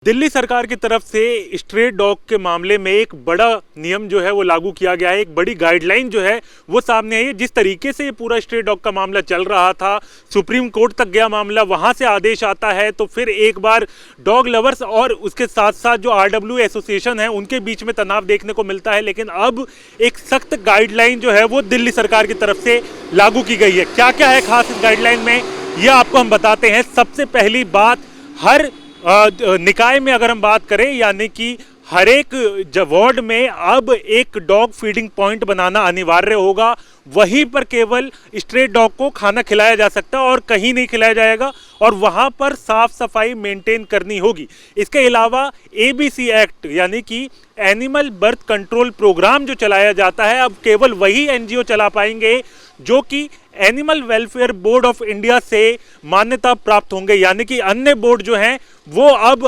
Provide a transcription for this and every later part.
दिल्ली सरकार की तरफ से स्ट्रे डॉग के मामले में एक बड़ा नियम जो है वो लागू किया गया है। एक बड़ी गाइडलाइन जो है वो सामने आई है। जिस तरीके से ये पूरा स्ट्रे डॉग का मामला चल रहा था, सुप्रीम कोर्ट तक गया मामला, वहां से आदेश आता है तो फिर एक बार डॉग लवर्स और उसके साथ साथ जो RW एसोसिएशन है उनके बीच में तनाव देखने को मिलता है। लेकिन अब एक सख्त गाइडलाइन जो है वो दिल्ली सरकार की तरफ से लागू की गई है। क्या क्या है खास इस गाइडलाइन में, ये आपको हम बताते हैं। सबसे पहली बात, हर निकाय में अगर हम बात करें, यानी कि हर एक वार्ड में अब एक डॉग फीडिंग पॉइंट बनाना अनिवार्य होगा। वहीं पर केवल स्ट्रे डॉग को खाना खिलाया जा सकता है और कहीं नहीं खिलाया जाएगा, और वहां पर साफ सफाई मेंटेन करनी होगी। इसके अलावा ABC एक्ट यानी कि एनिमल बर्थ कंट्रोल प्रोग्राम जो चलाया जाता है, अब केवल वही NGO चला पाएंगे जो कि animal welfare board of India से मान्यता प्राप्त होंगे। यानी कि अन्य बोर्ड जो हैं वो अब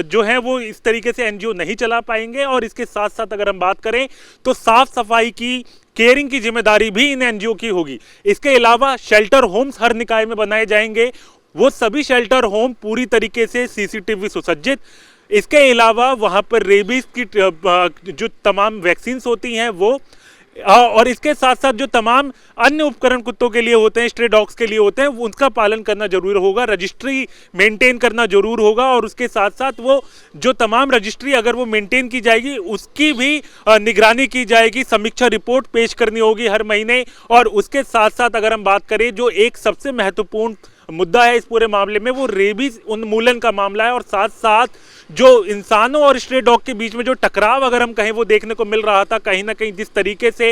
जो है वो इस तरीके से NGO नहीं चला पाएंगे। और इसके साथ साथ अगर हम बात करें तो साफ सफाई की, केयरिंग की जिम्मेदारी भी इन NGO की होगी। इसके अलावा शेल्टर होम्स हर निकाय में बनाए जाएंगे। वो सभी शेल्टर होम पूरी तरीके से CCTV सुसज्जित। इसके अलावा वहां पर रेबीज की जो तमाम वैक्सीन होती हैं वो, और इसके साथ साथ जो तमाम अन्य उपकरण कुत्तों के लिए होते हैं, स्ट्रे डॉग्स के लिए होते हैं, उनका पालन करना जरूर होगा। रजिस्ट्री मेंटेन करना जरूर होगा। और उसके साथ साथ वो जो तमाम रजिस्ट्री अगर वो मेंटेन की जाएगी उसकी भी निगरानी की जाएगी। समीक्षा रिपोर्ट पेश करनी होगी हर महीने। और उसके साथ साथ अगर हम बात करें, जो एक सबसे महत्वपूर्ण मुद्दा है इस पूरे मामले में, वो रेबीज उन्मूलन का मामला है। और साथ साथ जो इंसानों और स्ट्रे डॉग के बीच में जो टकराव अगर हम कहें वो देखने को मिल रहा था, कहीं ना कहीं जिस तरीके से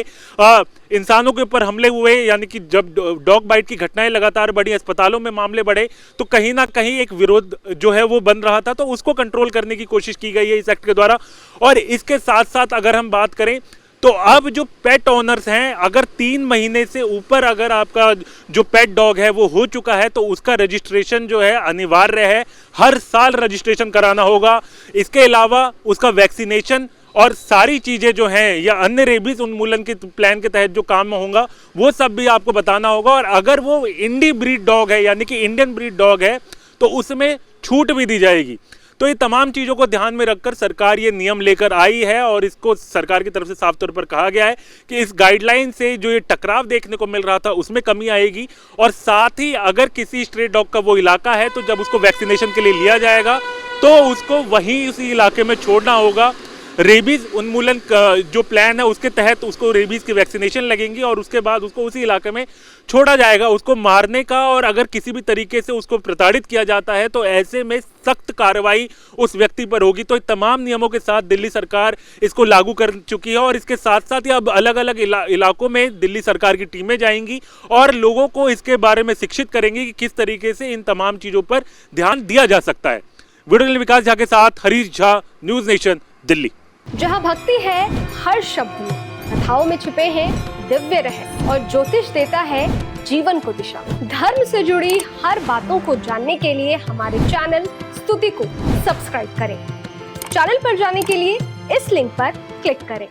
इंसानों के ऊपर हमले हुए, यानी कि जब डॉग बाइट की घटनाएं लगातार बढ़ी, अस्पतालों में मामले बढ़े, तो कहीं ना कहीं एक विरोध जो है वो बन रहा था। तो उसको कंट्रोल करने की कोशिश की गई है इस एक्ट के द्वारा। और इसके साथ साथ अगर हम बात करें तो अब जो पेट ओनर्स हैं, अगर 3 महीने से ऊपर अगर आपका जो पेट डॉग है वो हो चुका है तो उसका रजिस्ट्रेशन जो है अनिवार्य है। हर साल रजिस्ट्रेशन कराना होगा। इसके अलावा उसका वैक्सीनेशन और सारी चीज़ें जो हैं या अन्य रेबीज उन्मूलन के प्लान के तहत जो काम होगा वो सब भी आपको बताना होगा। और अगर वो इंडी ब्रीड डॉग है यानी कि इंडियन ब्रीड डॉग है तो उसमें छूट भी दी जाएगी। तो ये तमाम चीज़ों को ध्यान में रखकर सरकार ये नियम लेकर आई है। और इसको सरकार की तरफ से साफ तौर पर कहा गया है कि इस गाइडलाइन से जो ये टकराव देखने को मिल रहा था उसमें कमी आएगी। और साथ ही अगर किसी स्ट्रे डॉग का वो इलाका है तो जब उसको वैक्सीनेशन के लिए लिया जाएगा तो उसको वहीं उसी इलाके में छोड़ना होगा। रेबीज उन्मूलन जो प्लान है उसके तहत उसको रेबीज की वैक्सीनेशन लगेंगी और उसके बाद उसको उसी इलाके में छोड़ा जाएगा। उसको मारने का और अगर किसी भी तरीके से उसको प्रताड़ित किया जाता है तो ऐसे में सख्त कार्रवाई उस व्यक्ति पर होगी। तो तमाम नियमों के साथ दिल्ली सरकार इसको लागू कर चुकी है। और इसके साथ साथ ही अब अलग अलग इलाकों में दिल्ली सरकार की टीमें जाएंगी और लोगों को इसके बारे में शिक्षित करेंगी कि किस तरीके से इन तमाम चीज़ों पर ध्यान दिया जा सकता है। वीडियो विकास झा के साथ हरीश झा, न्यूज़ नेशन, दिल्ली। जहाँ भक्ति है हर शब्द में, कथाओं में छुपे हैं दिव्य रहस्य और ज्योतिष देता है जीवन को दिशा। धर्म से जुड़ी हर बातों को जानने के लिए हमारे चैनल स्तुति को सब्सक्राइब करें। चैनल पर जाने के लिए इस लिंक पर क्लिक करें।